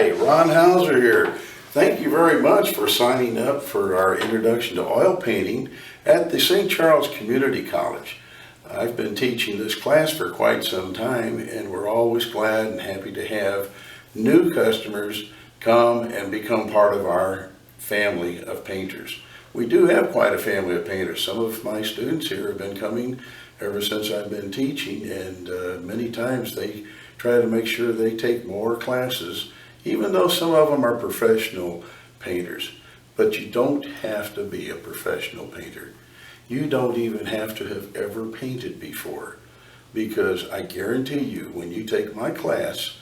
Hi, Ron Hauser here. Thank you very much for signing up for our Introduction to Oil Painting at the St. Charles Community College. I've been teaching this class for quite some time, and we're always glad and happy to have new customers come and become part of our family of painters. We do have quite a family of painters. Some of my students here have been coming ever since I've been teaching, and many times they try to make sure they take more classes, even though some of them are professional painters. But you don't have to be a professional painter. You don't even have to have ever painted before, because I guarantee you, when you take my class,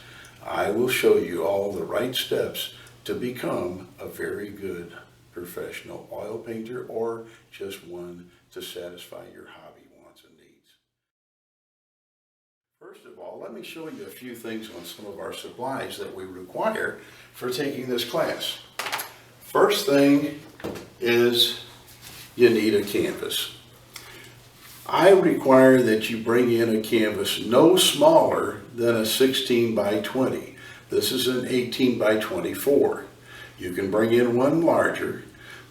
I will show you all the right steps to become a very good professional oil painter, or just one to satisfy your hobby wants and needs. First of all, let me show you a few things on some of our supplies that we require for taking this class. First thing is you need a canvas. I require that you bring in a canvas no smaller than a 16 by 20. This is an 18 by 24. You can bring in one larger,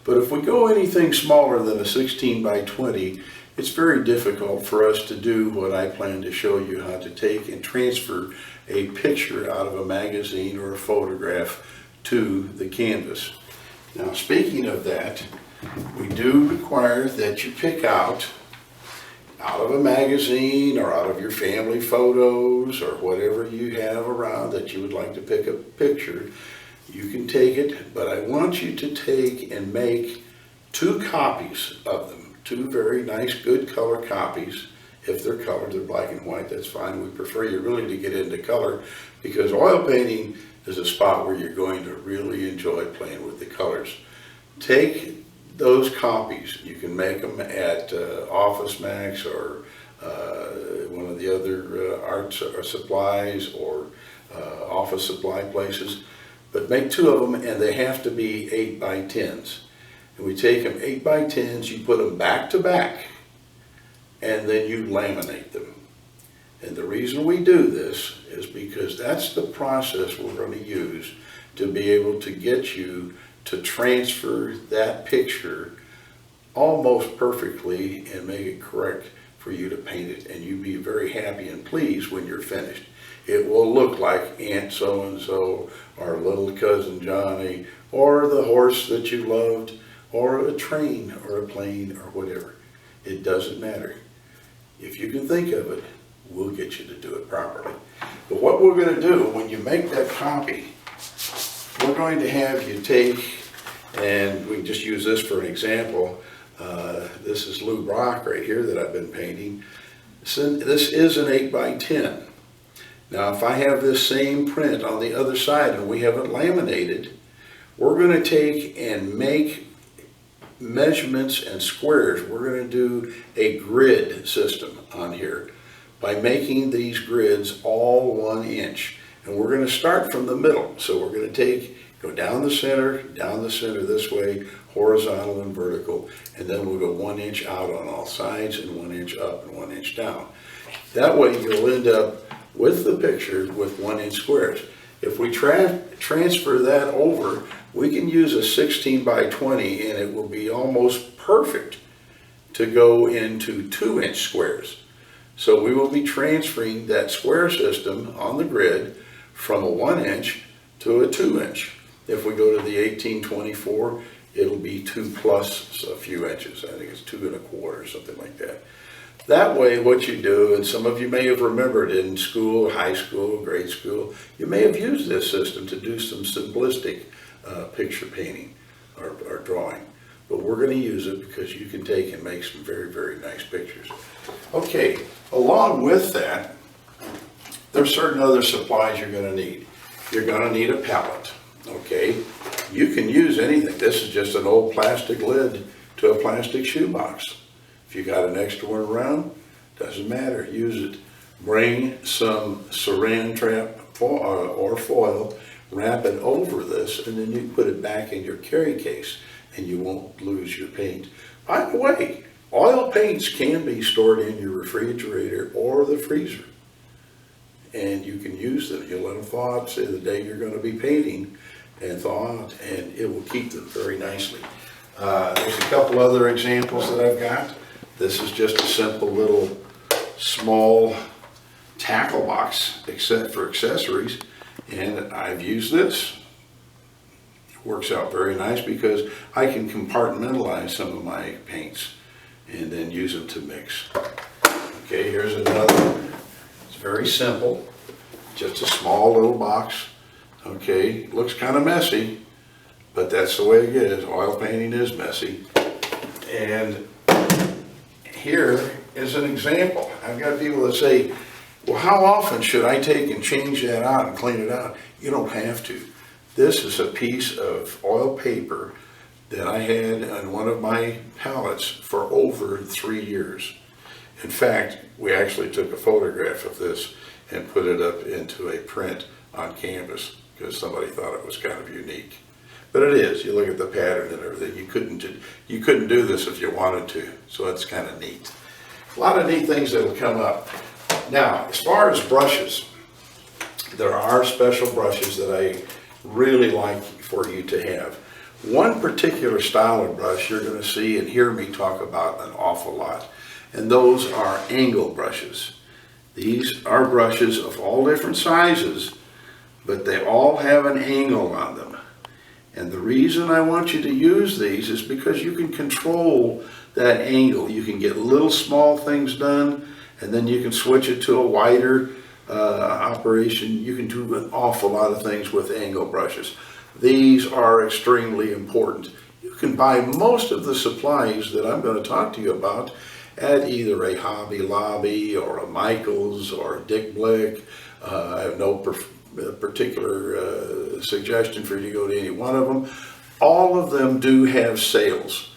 but if we go anything smaller than a 16 by 20, it's very difficult for us to do what I plan to show you how to take and transfer a picture out of a magazine or a photograph to the canvas. Now, speaking of that, we do require that you pick out of a magazine or out of your family photos or whatever you have around that you would like to pick a picture. You can take it, but I want you to take and make 2 copies of them. 2 very nice, good color copies. If they're colored, they're black and white, that's fine. We prefer you really to get into color, because oil painting is a spot where you're going to really enjoy playing with the colors. Take those copies. You can make them at Office Max or one of the other art supplies or office supply places. But make 2 of them, and they have to be 8 by 10s. And we take them 8 by 10s, you put them back to back, and then you laminate them. And the reason we do this is because that's the process we're going to use to be able to get you to transfer that picture almost perfectly and make it correct for you to paint it, and you'll be very happy and pleased when you're finished. It will look like Aunt so-and-so, or little cousin Johnny, or the horse that you loved, or a train, or a plane, or whatever. It doesn't matter. If you can think of it, we'll get you to do it properly. But what we're going to do when you make that copy, we're going to have you take, and we can just use this for an example. This is Lou Brock right here that I've been painting. This is an 8 by 10. Now, if I have this same print on the other side and we have it laminated, we're going to take and make measurements and squares. We're going to do a grid system on here by making these grids all 1 inch. And we're going to start from the middle. So we're going to go down the center this way, horizontal and vertical, and then we'll go 1 inch out on all sides and 1 inch up and 1 inch down. That way you'll end up with the picture with 1 inch squares. If we transfer that over, we can use a 16 by 20, and it will be almost perfect to go into 2 inch squares. So we will be transferring that square system on the grid from a 1 inch to a 2 inch. If we go to the 1824, it'll be 2 plus a few inches. I think it's 2 1/4, something like that. That way, what you do, and some of you may have remembered in school, high school, grade school, you may have used this system to do some simplistic picture painting or drawing. But we're going to use it because you can take and make some very, very nice pictures. Okay, along with that, there's certain other supplies you're going to need. You're going to need a palette, okay? You can use anything. This is just an old plastic lid to a plastic shoebox. If you got an extra one around, doesn't matter, use it. Bring some saran wrap or foil, wrap it over this, and then you put it back in your carry case, and you won't lose your paint. By the way, oil paints can be stored in your refrigerator or the freezer. and you can use them. You let them thaw out, say the day you're going to be painting, and thaw out, and it will keep them very nicely. There's a couple other examples that I've got. This is just a simple little small tackle box except for accessories, and I've used this. It works out very nice because I can compartmentalize some of my paints and then use them to mix. Okay, here's another one. It's very simple, just a small little box. Okay, looks kind of messy, but that's the way it is. Oil painting is messy. And here is an example. I've got people that say, well, how often should I take and change that out and clean it out? You don't have to. This is a piece of oil paper that I had on one of my palettes for over 3 years. In fact, we actually took a photograph of this and put it up into a print on canvas because somebody thought it was kind of unique. But it is. You look at the pattern and everything. You couldn't do this if you wanted to, so it's kind of neat. A lot of neat things that will come up. Now, as far as brushes, there are special brushes that I really like for you to have. One particular style of brush you're going to see and hear me talk about an awful lot, and those are angle brushes. These are brushes of all different sizes, but they all have an angle on them. And the reason I want you to use these is because you can control that angle. You can get little small things done, and then you can switch it to a wider operation. You can do an awful lot of things with angle brushes. These are extremely important. You can buy most of the supplies that I'm going to talk to you about at either a Hobby Lobby or a Michael's or a Dick Blick. I have no particular suggestion for you to go to any one of them. All of them do have sales.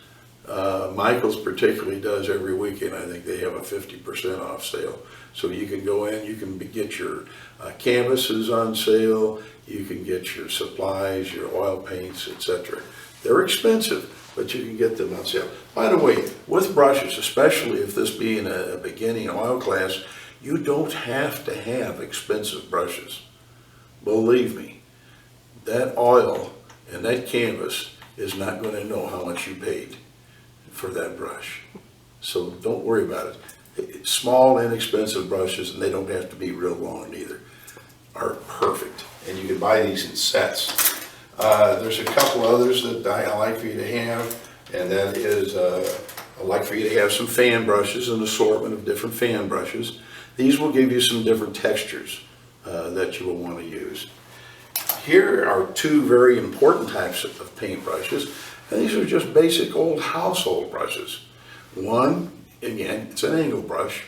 Michael's particularly does every weekend. I think they have a 50% off sale. So you can go in, you can get your canvases on sale, you can get your supplies, your oil paints, etc. They're expensive, but you can get them on sale. By the way, with brushes, especially if this being a beginning oil class, you don't have to have expensive brushes. Believe me, that oil and that canvas is not going to know how much you paid for that brush. So don't worry about it. Small, inexpensive brushes, and they don't have to be real long either, are perfect. And you can buy these in sets. There's a couple others that I like for you to have, and that is I'd like for you to have some fan brushes, an assortment of different fan brushes. These will give you some different textures that you will want to use. Here are two very important types of paint brushes, and these are just basic old household brushes. One, again, it's an angle brush,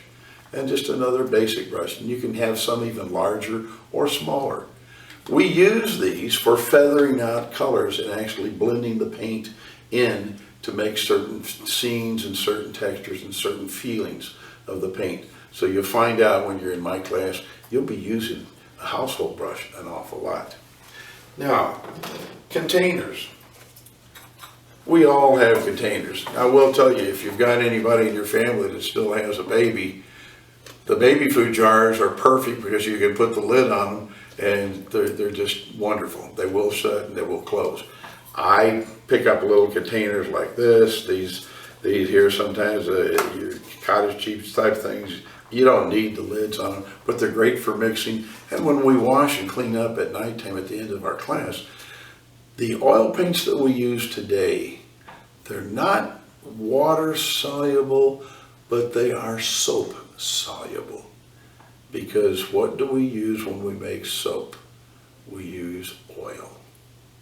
and just another basic brush, and you can have some even larger or smaller. We use these for feathering out colors and actually blending the paint in to make certain scenes and certain textures and certain feelings of the paint. So you'll find out when you're in my class, you'll be using a household brush an awful lot. Now, containers. We all have containers. I will tell you, if you've got anybody in your family that still has a baby, the baby food jars are perfect because you can put the lid on them and they're just wonderful. They will shut and they will close. I pick up little containers like this. These here sometimes your cottage cheese type things. You don't need the lids on them, but they're great for mixing. And when we wash and clean up at nighttime at the end of our class, the oil paints that we use today, they're not water soluble, but they are soap soluble. Because what do we use when we make soap? We use oil.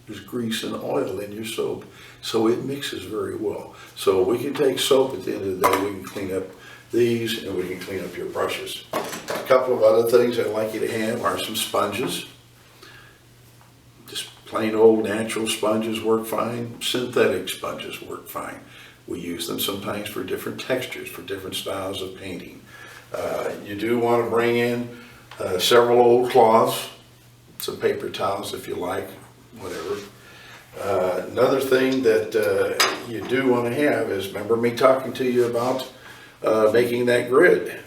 There's grease and oil in your soap, so it mixes very well. So we can take soap at the end of the day, we can clean up these, and we can clean up your brushes. A couple of other things I'd like you to have are some sponges. Just plain old natural sponges work fine. Synthetic sponges work fine. We use them sometimes for different textures, for different styles of painting. You do want to bring in several old cloths, some paper towels if you like, whatever. Another thing that you do want to have is, remember me talking to you about making that grid.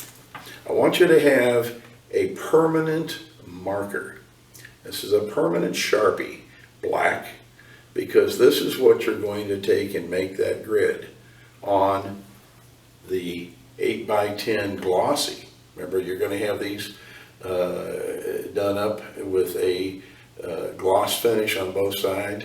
I want you to have a permanent marker. This is a permanent Sharpie, black, because this is what you're going to take and make that grid on the 8x10 glossy. Remember, you're going to have these done up with a gloss finish on both sides.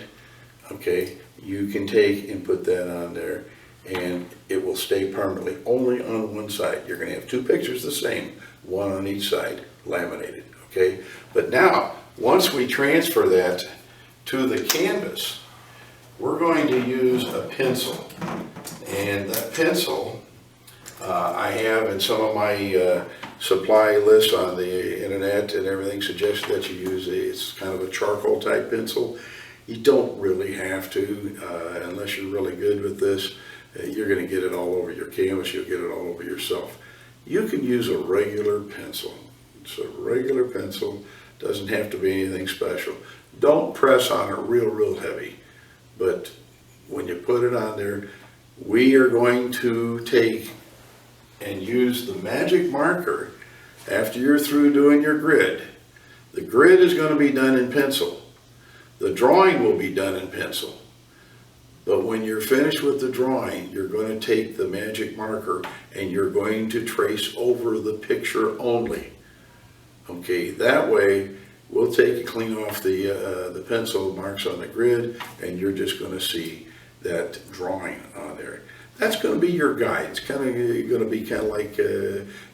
Okay, you can take and put that on there and it will stay permanently only on one side. You're going to have two pictures the same, one on each side, laminated. Okay, but now once we transfer that to the canvas, we're going to use a pencil, and that pencil I have in some of my supply lists on the internet and everything suggests that you use it's kind of a charcoal type pencil. You don't really have to unless you're really good with this. You're going to get it all over your canvas, you'll get it all over yourself. You can use a regular pencil. It's a regular pencil, doesn't have to be anything special. Don't press on it real heavy, but when you put it on there, we are going to take and use the magic marker after you're through doing your grid. The grid is going to be done in pencil. The drawing will be done in pencil. But when you're finished with the drawing, you're going to take the magic marker and you're going to trace over the picture only. Okay, that way we'll take and clean off the pencil marks on the grid and you're just going to see that drawing on there. That's going to be your guide. It's kind of going to be kind of like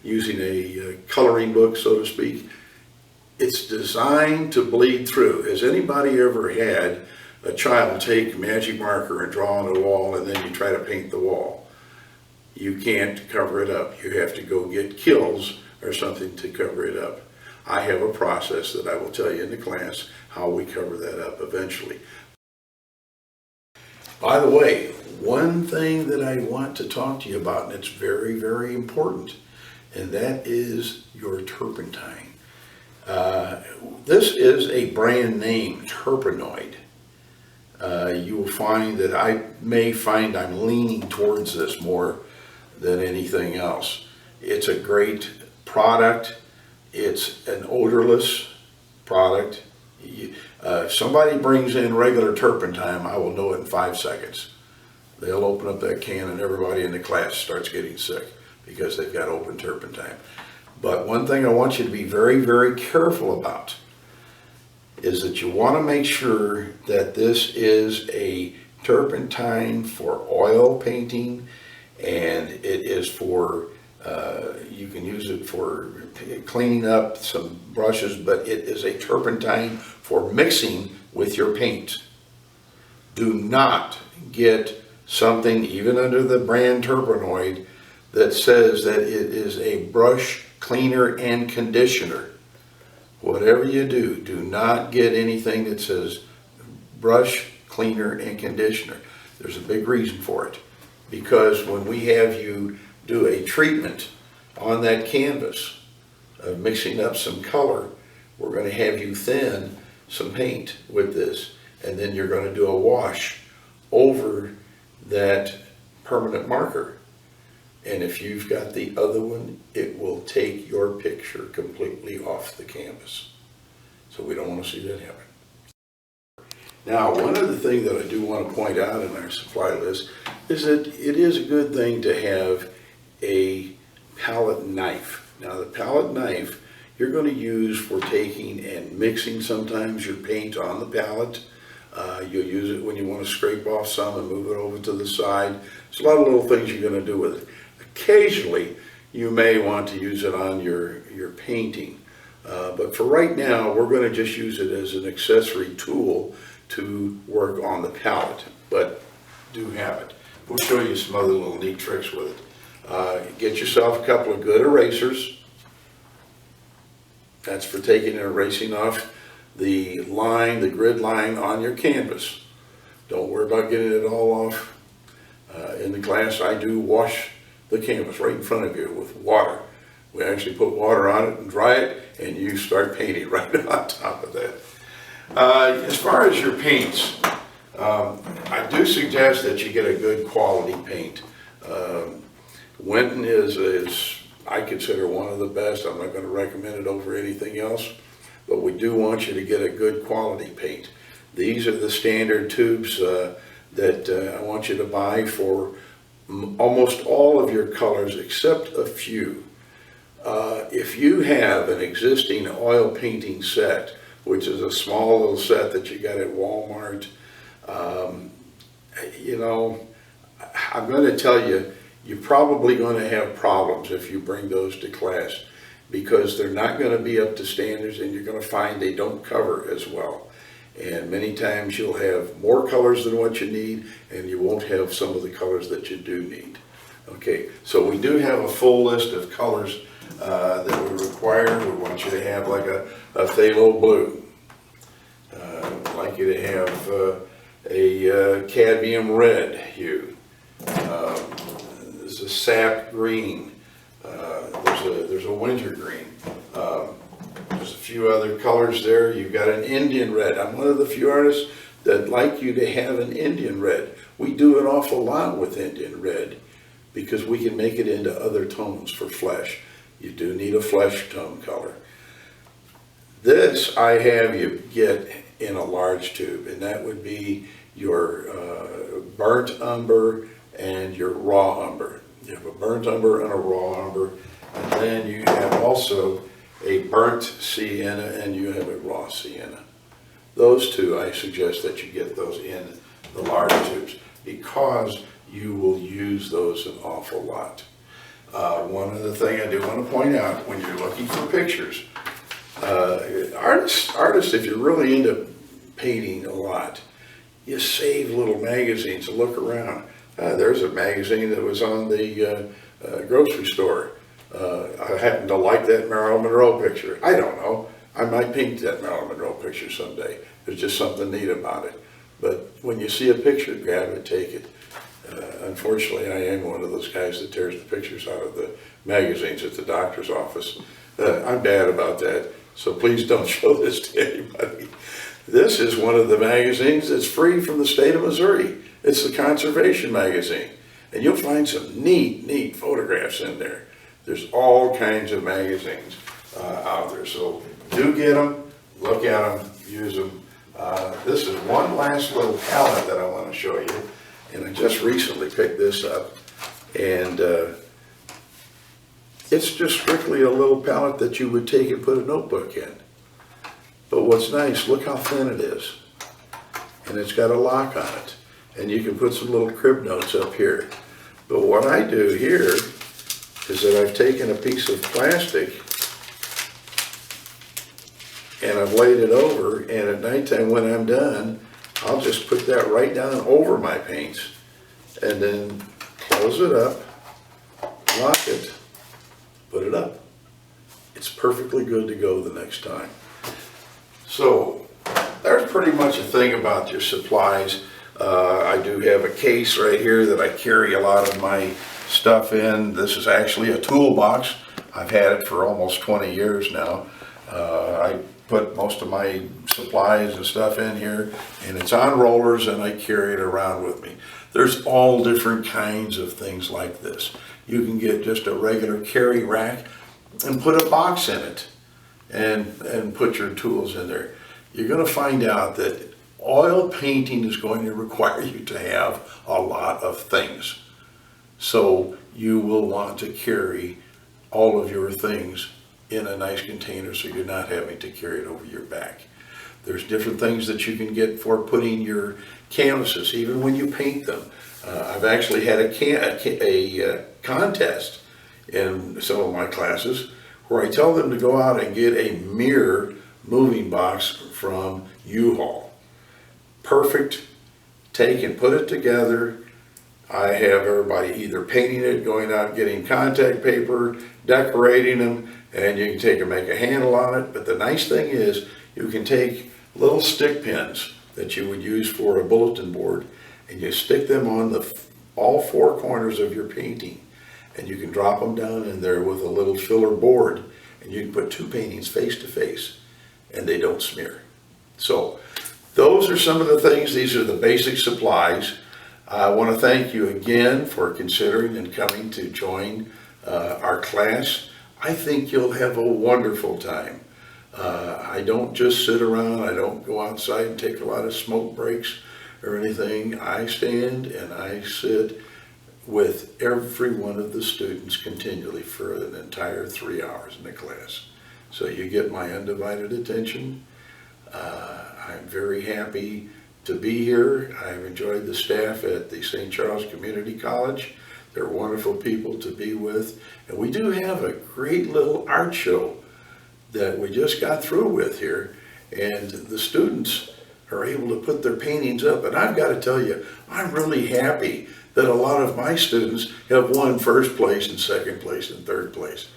using a coloring book, so to speak. It's designed to bleed through. Has anybody ever had a child take a magic marker and draw on the wall and then you try to paint the wall? You can't cover it up. You have to go get Kills or something to cover it up. I have a process that I will tell you in the class how we cover that up eventually. By the way, one thing that I want to talk to you about, and it's very important, and that is your turpentine. This is a brand name, Turpenoid. You will find that I'm leaning towards this more than anything else. It's a great product. It's an odorless product. If somebody brings in regular turpentine, I will know it in 5 seconds. They'll open up that can and everybody in the class starts getting sick because they've got open turpentine. But one thing I want you to be very careful about is that you want to make sure that this is a turpentine for oil painting, and it is for you can use it for cleaning up some brushes, but it is a turpentine for mixing with your paint. Do not get something, even under the brand Turpenoid, that says that it is a brush cleaner and conditioner. Whatever you do, do not get anything that says brush cleaner and conditioner. There's a big reason for it, because when we have you do a treatment on that canvas of mixing up some color, we're going to have you thin some paint with this, and then you're going to do a wash over that permanent marker. And if you've got the other one, it will take your picture completely off the canvas. So we don't want to see that happen. Now, one other thing that I do want to point out in our supply list is that it is a good thing to have a palette knife. Now, the palette knife you're going to use for taking and mixing sometimes your paint on the palette. You'll use it when you want to scrape off some and move it over to the side. There's a lot of little things you're going to do with it. Occasionally, you may want to use it on your painting. But for right now, we're going to just use it as an accessory tool to work on the palette. But do have it. We'll show you some other little neat tricks with it. Get yourself a couple of good erasers. That's for taking and erasing off the line, the grid line on your canvas. Don't worry about getting it all off. In the class, I do wash the canvas right in front of you with water. We actually put water on it and dry it, and you start painting right on top of that. As far as your paints, I do suggest that you get a good quality paint. Winton is I consider one of the best. I'm not going to recommend it over anything else, but we do want you to get a good quality paint. These are the standard tubes that I want you to buy for almost all of your colors except a few. If you have an existing oil painting set, which is a small little set that you got at Walmart, you know, I'm going to tell you, you're probably going to have problems if you bring those to class, because they're not going to be up to standards, and you're going to find they don't cover as well. And many times you'll have more colors than what you need, and you won't have some of the colors that you do need. Okay, so we do have a full list of colors that we require. We want you to have like a phthalo blue. We'd like you to have a cadmium red hue. There's a sap green. There's a winter green. There's a few other colors there. You've got an Indian red. I'm one of the few artists that like you to have an Indian red. We do an awful lot with Indian red because we can make it into other tones for flesh. You do need a flesh tone color. This I have you get in a large tube, and that would be your burnt umber and your raw umber. You have a burnt umber and a raw umber, and then you have also a burnt sienna and you have a raw sienna. Those two, I suggest that you get those in the large tubes because you will use those an awful lot. One other thing I do want to point out when you're looking for pictures, artists, if you're really into painting a lot, you save little magazines to look around. There's a magazine that was on the grocery store. I happen to like that Marilyn Monroe picture. I don't know. I might paint that Marilyn Monroe picture someday. There's just something neat about it. But when you see a picture, grab it, take it. Unfortunately, I am one of those guys that tears the pictures out of the magazines at the doctor's office. I'm bad about that, so please don't show this to anybody. This is one of the magazines that's free from the state of Missouri. It's the Conservation Magazine, and you'll find some neat photographs in there. There's all kinds of magazines out there, so do get them, look at them, use them. This is one last little palette that I want to show you, and I just recently picked this up, and it's just strictly a little palette that you would take and put a notebook in. But what's nice, look how thin it is, and it's got a lock on it, and you can put some little crib notes up here. But what I do here is that I've taken a piece of plastic and I've laid it over, and at nighttime when I'm done, I'll just put that right down over my paints and then close it up, lock it, put it up. It's perfectly good to go the next time. So there's pretty much a thing about your supplies. I do have a case right here that I carry a lot of my stuff in. This is actually a toolbox. I've had it for almost 20 years now. I put most of my supplies and stuff in here, and it's on rollers, and I carry it around with me. There's all different kinds of things like this. You can get just a regular carry rack and put a box in it and put your tools in there. You're going to find out that oil painting is going to require you to have a lot of things. So you will want to carry all of your things in a nice container so you're not having to carry it over your back. There's different things that you can get for putting your canvases, even when you paint them. I've actually had a contest in some of my classes where I tell them to go out and get a mirror moving box from U-Haul. Perfect. Take and put it together. I have everybody either painting it, going out and getting contact paper, decorating them, and you can take and make a handle on it. But the nice thing is you can take little stick pins that you would use for a bulletin board, and you stick them on all four corners of your painting, and you can drop them down in there with a little filler board, and you can put two paintings face to face, and they don't smear. So those are some of the things. These are the basic supplies. I want to thank you again for considering and coming to join our class. I think you'll have a wonderful time. I don't just sit around, I don't go outside and take a lot of smoke breaks or anything. I stand and I sit with every one of the students continually for an entire 3 hours in the class. So you get my undivided attention. I'm very happy to be here. I've enjoyed the staff at the St. Charles Community College. They're wonderful people to be with. And we do have a great little art show that we just got through with here. And the students are able to put their paintings up. And I've got to tell you, I'm really happy that a lot of my students have won first place and second place and third place.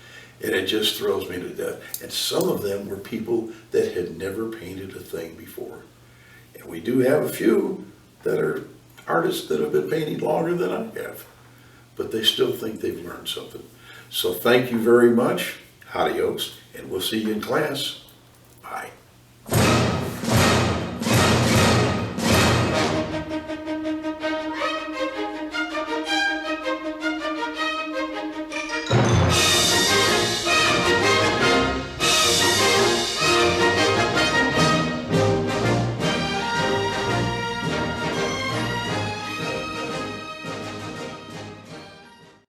And it just thrills me to death. And some of them were people that had never painted a thing before. And we do have a few that are artists that have been painting longer than I have, but they still think they've learned something. So thank you very much. Adios, and we'll see you in class. Bye.